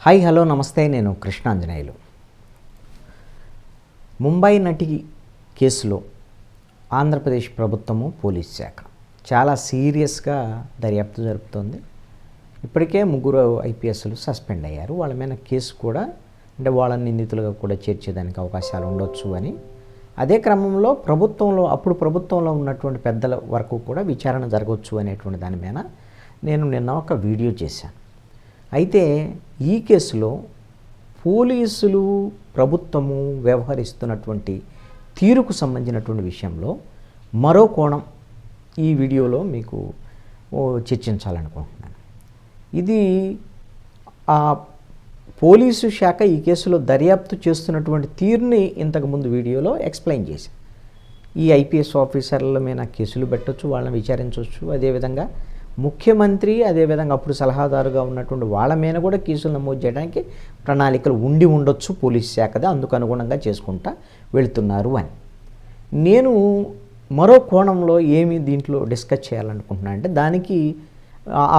Hi hello నమస్తే, నేను కృష్ణాంజనేయులు. ముంబై నటి కేసులో ఆంధ్రప్రదేశ్ ప్రభుత్వము పోలీస్ శాఖ చాలా సీరియస్గా దర్యాప్తు జరుపుతోంది. ఇప్పటికే 3 ఐపీఎస్లు సస్పెండ్ అయ్యారు. వాళ్ళ మీద కేసు కూడా అంటే వాళ్ళని నిందితులుగా కూడా చేర్చేదానికి అవకాశాలు ఉండొచ్చు అని. అదే క్రమంలో అప్పుడు ప్రభుత్వంలో ఉన్నటువంటి పెద్దల వరకు కూడా విచారణ జరగవచ్చు అనేటువంటి దాని మీద నేను నిన్న ఒక వీడియో చేశాను. అయితే ఈ కేసులో పోలీసులు ప్రభుత్వము వ్యవహరిస్తున్నటువంటి తీరుకు సంబంధించినటువంటి విషయంలో మరో కోణం ఈ వీడియోలో మీకు చర్చించాలనుకుంటున్నాను. ఇది ఆ పోలీసు శాఖ ఈ కేసులో దర్యాప్తు చేస్తున్నటువంటి తీరుని ఇంతకుముందు వీడియోలో ఎక్స్ప్లెయిన్ చేశాను. ఈ ఐపీఎస్ ఆఫీసర్ల మీద కేసులు పెట్టవచ్చు, వాళ్ళని విచారించవచ్చు. అదేవిధంగా ముఖ్యమంత్రి అదేవిధంగా అప్పుడు సలహాదారుగా ఉన్నటువంటి వాళ్ళ మీద కూడా కేసులు నమోదు చేయడానికి ప్రణాళికలు ఉండొచ్చు పోలీస్ శాఖది, అందుకు అనుగుణంగా చేసుకుంటా వెళుతున్నారు అని. నేను మరో కోణంలో ఏమి దీంట్లో డిస్కస్ చేయాలనుకుంటున్నాను అంటే దానికి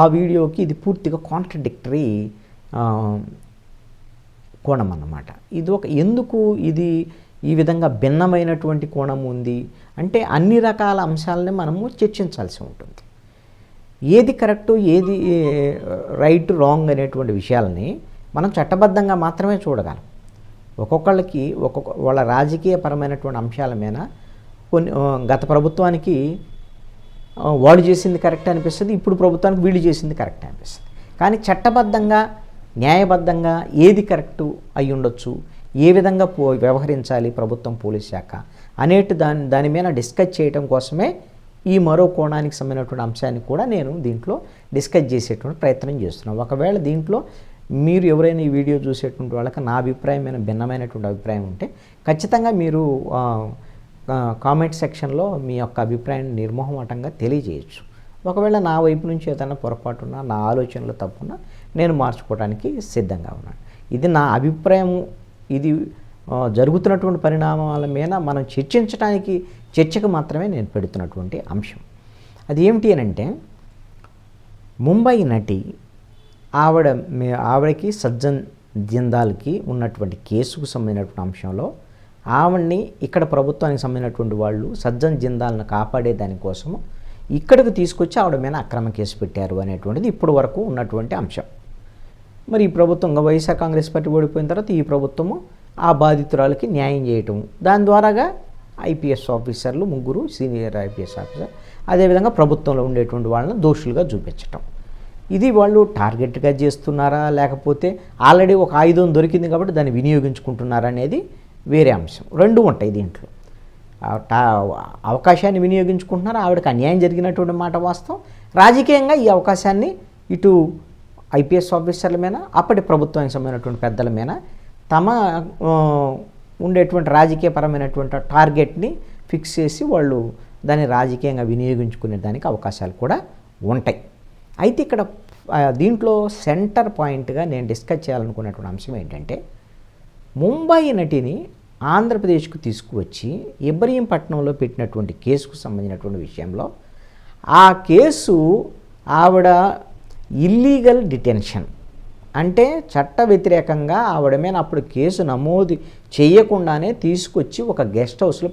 ఆ వీడియోకి ఇది పూర్తిగా కాంట్రడిక్టరీ కోణం అన్నమాట. ఎందుకు ఇది ఈ విధంగా భిన్నమైనటువంటి కోణం ఉంది అంటే అన్ని రకాల అంశాలని మనము చర్చించాల్సి ఉంటుంది. ఏది కరెక్టు, ఏది రైట్, రాంగ్ అనేటువంటి విషయాలని మనం చట్టబద్ధంగా మాత్రమే చూడగలం. ఒక్కొక్కళ్ళకి వాళ్ళ రాజకీయపరమైనటువంటి అంశాల మీద గత ప్రభుత్వానికి వాళ్ళు చేసింది కరెక్ట్ అనిపిస్తుంది, ఇప్పుడు ప్రభుత్వానికి వీళ్ళు చేసింది కరెక్ట్ అనిపిస్తుంది. కానీ చట్టబద్ధంగా న్యాయబద్ధంగా ఏది కరెక్టు అయి ఉండొచ్చు, ఏ విధంగా వ్యవహరించాలి ప్రభుత్వం పోలీస్ శాఖ అనేటి దాని మీద డిస్కస్ చేయడం కోసమే ఈ మరో కోణానికి సంబంధించినటువంటి అంశాన్ని కూడా నేను దీంట్లో డిస్కస్ చేసేటువంటి ప్రయత్నం చేస్తున్నాను. ఒకవేళ దీంట్లో మీరు ఎవరైనా ఈ వీడియో చూసేటువంటి వాళ్ళకి నా అభిప్రాయం భిన్నమైనటువంటి అభిప్రాయం ఉంటే ఖచ్చితంగా మీరు కామెంట్ సెక్షన్లో మీ యొక్క అభిప్రాయాన్ని నిర్మోహమాటంగా తెలియజేయచ్చు. ఒకవేళ నా వైపు నుంచి ఏదైనా పొరపాటున్నా, నా ఆలోచనలు తప్పున్నా నేను మార్చుకోవడానికి సిద్ధంగా ఉన్నాను. ఇది నా అభిప్రాయం. ఇది జరుగుతున్నటువంటి పరిణామాల మీద మనం చర్చకు మాత్రమే నేను పెడుతున్నటువంటి అంశం. అది ఏమిటి అని అంటే, ముంబై నటి ఆవిడకి సజ్జన్ జిందాల్కి ఉన్నటువంటి కేసుకు సంబంధించినటువంటి అంశంలో ఆవిడ్ని ఇక్కడ ప్రభుత్వానికి సంబంధించినటువంటి వాళ్ళు సజ్జన్ జిందాల్ని కాపాడే దానికోసము ఇక్కడికి తీసుకొచ్చి ఆవిడ మీద అక్రమ కేసు పెట్టారు అనేటువంటిది ఇప్పటి వరకు ఉన్నటువంటి అంశం. మరి ఈ ప్రభుత్వం వైఎస్ఆర్ కాంగ్రెస్ పార్టీ ఓడిపోయిన తర్వాత ఈ ప్రభుత్వము ఆ బాధితురాలకి న్యాయం చేయటం, దాని ద్వారాగా ఐపీఎస్ ఆఫీసర్లు 3 సీనియర్ ఐపీఎస్ ఆఫీసర్ అదేవిధంగా ప్రభుత్వంలో ఉండేటువంటి వాళ్ళని దోషులుగా చూపించటం, ఇది వాళ్ళు టార్గెట్గా చేస్తున్నారా లేకపోతే ఆల్రెడీ ఒక ఆయుధం దొరికింది కాబట్టి దాన్ని వినియోగించుకుంటున్నారా అనేది వేరే అంశం. 2 ఉంటాయి దీంట్లో. అవకాశాన్ని వినియోగించుకుంటున్నారా, ఆవిడకి అన్యాయం జరిగినటువంటి మాట వాస్తవం. రాజకీయంగా ఈ అవకాశాన్ని ఇటు ఐపీఎస్ ఆఫీసర్ల మీద అప్పటి ప్రభుత్వానికి సంబంధించినటువంటి పెద్దల మీద తమ ఉండేటువంటి రాజకీయపరమైనటువంటి టార్గెట్ని ఫిక్స్ చేసి వాళ్ళు దాన్ని రాజకీయంగా వినియోగించుకునే దానికి అవకాశాలు కూడా ఉంటాయి. అయితే ఇక్కడ దీంట్లో సెంటర్ పాయింట్గా నేను డిస్కస్ చేయాలనుకున్నటువంటి అంశం ఏంటంటే, ముంబై నటిని ఆంధ్రప్రదేశ్కు తీసుకువచ్చి ఇబ్రహీంపట్నంలో పెట్టినటువంటి కేసుకు సంబంధించినటువంటి విషయంలో ఆ కేసు ఆవిడ ఇల్లీగల్ డిటెన్షన్ అంటే చట్ట వ్యతిరేకంగా ఆవిడ మీద అప్పుడు కేసు నమోదు చేయకుండానే తీసుకొచ్చి ఒక గెస్ట్ హౌస్లో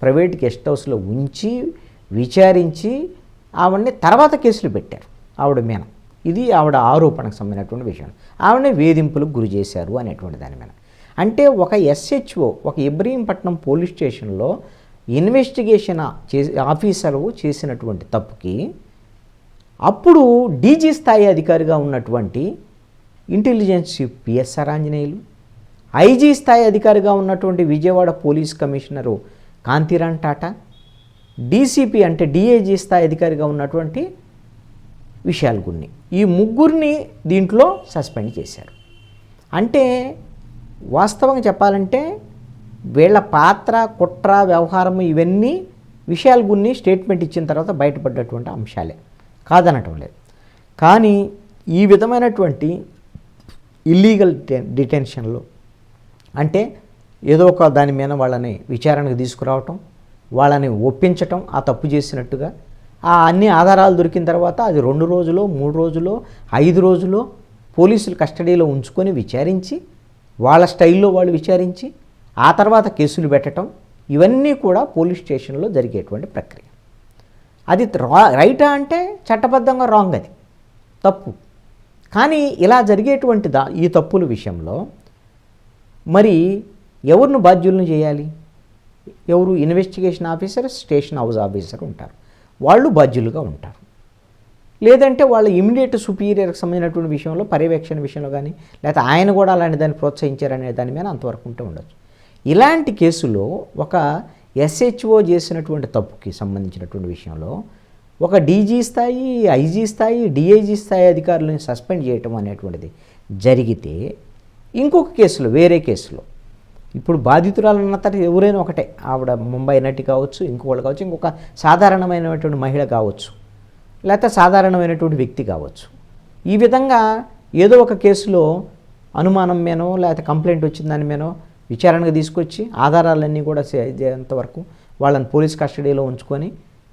ప్రైవేట్ గెస్ట్ హౌస్లో ఉంచి విచారించి ఆవిడని తర్వాత కేసులు పెట్టారు ఆవిడ మీద. ఇది ఆవిడ ఆరోపణకు సంబంధించినటువంటి విషయం. ఆవిడని వేధింపులకు గురి చేశారు అనేటువంటి దాని మీద. అంటే ఒక ఎస్హెచ్ఓ ఒక ఇబ్రహీంపట్నం పోలీస్ స్టేషన్లో ఇన్వెస్టిగేషన్ ఆఫీసరు చేసినటువంటి తప్పుకి అప్పుడు డీజీ స్థాయి అధికారిగా ఉన్నటువంటి intelligence chief PSR Anjaneyulu, IG స్థాయి అధికారిగా ఉన్నటువంటి Vijayawada police commissioner Kanthi Rana Tata, DCP అంటే డిఐజీ స్థాయి అధికారిగా ఉన్నటువంటి విశాల్ గున్ని, ఈ 3 దీంట్లో సస్పెండ్ చేశారు. అంటే వాస్తవంగా చెప్పాలంటే వీళ్ళ పాత్ర, కుట్ర, వ్యవహారం ఇవన్నీ విశాల్ గున్ని స్టేట్మెంట్ ఇచ్చిన తర్వాత బయటపడ్డటువంటి అంశాలే, కాదనటం లేదు. కానీ ఈ విధమైనటువంటి ఇల్లీగల్ డిటెన్షన్లో అంటే ఏదో ఒక దాని మీద వాళ్ళని విచారణకు తీసుకురావటం, వాళ్ళని ఒప్పించటం ఆ తప్పు చేసినట్టుగా, ఆ అన్ని ఆధారాలు దొరికిన తర్వాత అది 2 రోజులో 3 రోజులో 5 రోజులో పోలీసులు కస్టడీలో ఉంచుకొని విచారించి వాళ్ళ స్టైల్లో వాళ్ళు విచారించి ఆ తర్వాత కేసులు పెట్టడం ఇవన్నీ కూడా పోలీస్ స్టేషన్లో జరిగేటువంటి ప్రక్రియ. అది రైటా అంటే చట్టబద్ధంగా రాంగ్, అది తప్పు. కానీ ఇలా జరిగేటువంటి ఈ తప్పుల విషయంలో మరి ఎవరిని బాధ్యులను చేయాలి? ఎవరు? Investigation officer, station house officer ఉంటారు, వాళ్ళు బాధ్యులుగా ఉంటారు. లేదంటే వాళ్ళ ఇమ్మీడియట్ సుపీరియర్కి సంబంధించినటువంటి విషయంలో, పర్యవేక్షణ విషయంలో కానీ, లేకపోతే ఆయన కూడా అలాంటి దాన్ని ప్రోత్సహించారనే దాని మీద అంతవరకు ఉంటే ఉండొచ్చు. ఇలాంటి కేసులో ఒక ఎస్హెచ్ఓ చేసినటువంటి తప్పుకి సంబంధించినటువంటి విషయంలో ఒక డీజీ స్థాయి, ఐజీ స్థాయి, డిఐజీ స్థాయి అధికారులను సస్పెండ్ చేయటం అనేటువంటిది జరిగితే, ఇంకొక కేసులో, వేరే కేసులో, ఇప్పుడు బాధితురాలన్న తర్వాత ఎవరైనా ఒకటే, ఆవిడ ముంబై నటి కావచ్చు, ఇంకొకళ్ళు కావచ్చు, ఇంకొక సాధారణమైనటువంటి మహిళ కావచ్చు, లేకపోతే సాధారణమైనటువంటి వ్యక్తి కావచ్చు. ఈ విధంగా ఏదో ఒక కేసులో అనుమానం మేనో లేకపోతే కంప్లైంట్ వచ్చిన దాని మేనో విచారణకు తీసుకొచ్చి ఆధారాలన్నీ కూడా అంతవరకు వాళ్ళని పోలీస్ కస్టడీలో ఉంచుకొని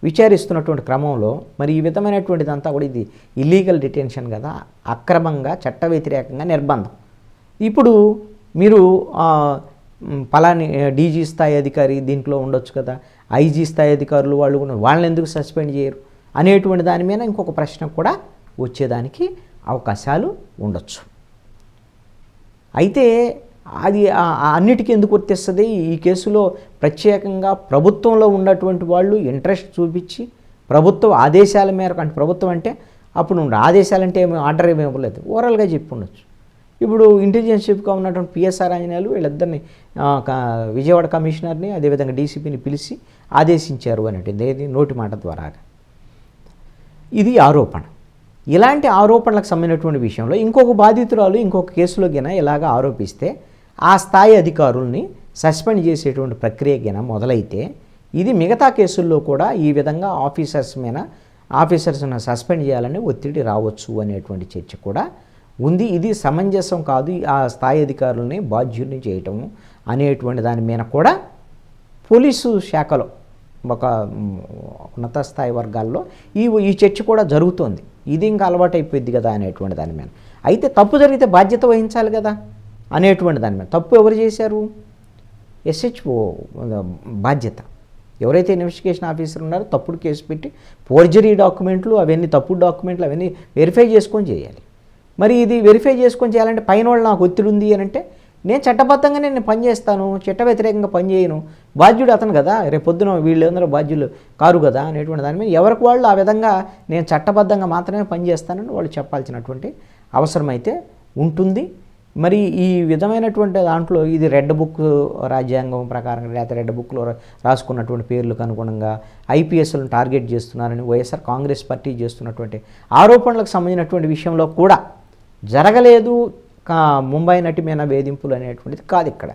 విచారిస్తున్నటువంటి క్రమంలో మరి ఈ విధమైనటువంటిదంతా కూడా ఇది ఇల్లీగల్ డిటెన్షన్ కదా, అక్రమంగా చట్ట వ్యతిరేకంగా నిర్బంధం. ఇప్పుడు మీరు పలాని డీజీ స్థాయి అధికారి దీంట్లో ఉండొచ్చు కదా, ఐజీ స్థాయి అధికారులు వాళ్ళు కూడా, వాళ్ళని ఎందుకు సస్పెండ్ చేయరు అనేటువంటి దాని మీద ఇంకొక ప్రశ్న కూడా వచ్చేదానికి అవకాశాలు ఉండొచ్చు. అయితే అది అన్నిటికీ ఎందుకు వర్తిస్తుంది? ఈ కేసులో ప్రత్యేకంగా ప్రభుత్వంలో ఉన్నటువంటి వాళ్ళు ఇంట్రెస్ట్ చూపించి ప్రభుత్వ ఆదేశాల మేరకు, అంటే ప్రభుత్వం అంటే అప్పుడు ఆదేశాలంటే ఏమి ఆర్డర్ ఏమి ఇవ్వలేదు, ఓవరాల్గా చెప్పి ఉండొచ్చు. ఇప్పుడు ఇంటెలిజెన్స్ చీఫ్గా ఉన్నటువంటి పిఎస్ఆర్ ఆంజనేయులు వీళ్ళిద్దరిని విజయవాడ కమిషనర్ని అదేవిధంగా డీసీపీని పిలిచి ఆదేశించారు అనేటిది ఏది నోటి మాట ద్వారా. ఇది ఆరోపణ. ఇలాంటి ఆరోపణలకు సంబంధించినటువంటి విషయంలో ఇంకొక బాధితురాలు ఇంకొక కేసులో గిన ఇలాగ ఆరోపిస్తే ఆ స్థాయి అధికారుల్ని సస్పెండ్ చేసేటువంటి ప్రక్రియ గిన మొదలైతే ఇది మిగతా కేసుల్లో కూడా ఈ విధంగా ఆఫీసర్స్ని సస్పెండ్ చేయాలని ఒత్తిడి రావచ్చు అనేటువంటి చర్చ కూడా ఉంది. ఇది సమంజసం కాదు, ఆ స్థాయి అధికారులని బాధ్యుల్ని చేయటము అనేటువంటి దాని మీద కూడా పోలీసు శాఖలో ఒక ఉన్నత స్థాయి వర్గాల్లో ఈ చర్చ కూడా జరుగుతోంది. ఇది ఇంకా అలవాటైపోయింది కదా అనేటువంటి దాని మీద. అయితే తప్పు జరిగితే బాధ్యత వహించాలి కదా అనేటువంటి దాని మీద. తప్పు ఎవరు చేశారు? ఎస్హెచ్ఓ బాధ్యత. ఎవరైతే ఇన్వెస్టిగేషన్ ఆఫీసర్ ఉన్నారో తప్పుడు కేసు పెట్టి ఫోర్జరీ డాక్యుమెంట్లు అవన్నీ తప్పుడు డాక్యుమెంట్లు అవన్నీ వెరిఫై చేసుకొని చేయాలి. మరి ఇది వెరిఫై చేసుకొని చేయాలంటే పైన వాళ్ళు నాకు ఒత్తిడి ఉంది అని అంటే నేను చట్టబద్ధంగానే నేను పనిచేస్తాను, చట్ట వ్యతిరేకంగా పనిచేయను, బాధ్యుడు అతను కదా, రేపు పొద్దున వీళ్ళందరూ బాధ్యులు కారు కదా అనేటువంటి దాని మీద ఎవరికి వాళ్ళు ఆ విధంగా నేను చట్టబద్ధంగా మాత్రమే పనిచేస్తానని వాళ్ళు చెప్పాల్సినటువంటి అవసరం అయితే ఉంటుంది. మరి ఈ విధమైనటువంటి దాంట్లో ఇది రెడ్ బుక్ రాజ్యాంగం ప్రకారం లేకపోతే రెడ్ బుక్లో రాసుకున్నటువంటి పేర్లకు అనుగుణంగా ఐపీఎస్లను టార్గెట్ చేస్తున్నారని వైఎస్ఆర్ కాంగ్రెస్ పార్టీ చేస్తున్నటువంటి ఆరోపణలకు సంబంధించినటువంటి విషయంలో కూడా జరగలేదు. ముంబై నటి మీద వేధింపులు అనేటువంటిది కాదు. ఇక్కడ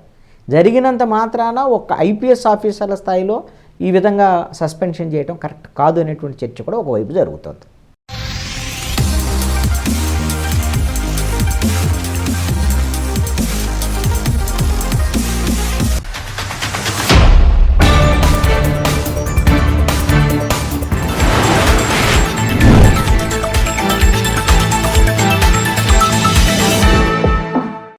జరిగినంత మాత్రాన ఒక ఐపీఎస్ ఆఫీసర్ల స్థాయిలో ఈ విధంగా సస్పెన్షన్ చేయడం కరెక్ట్ కాదు అనేటువంటి చర్చ కూడా ఒకవైపు జరుగుతుంది.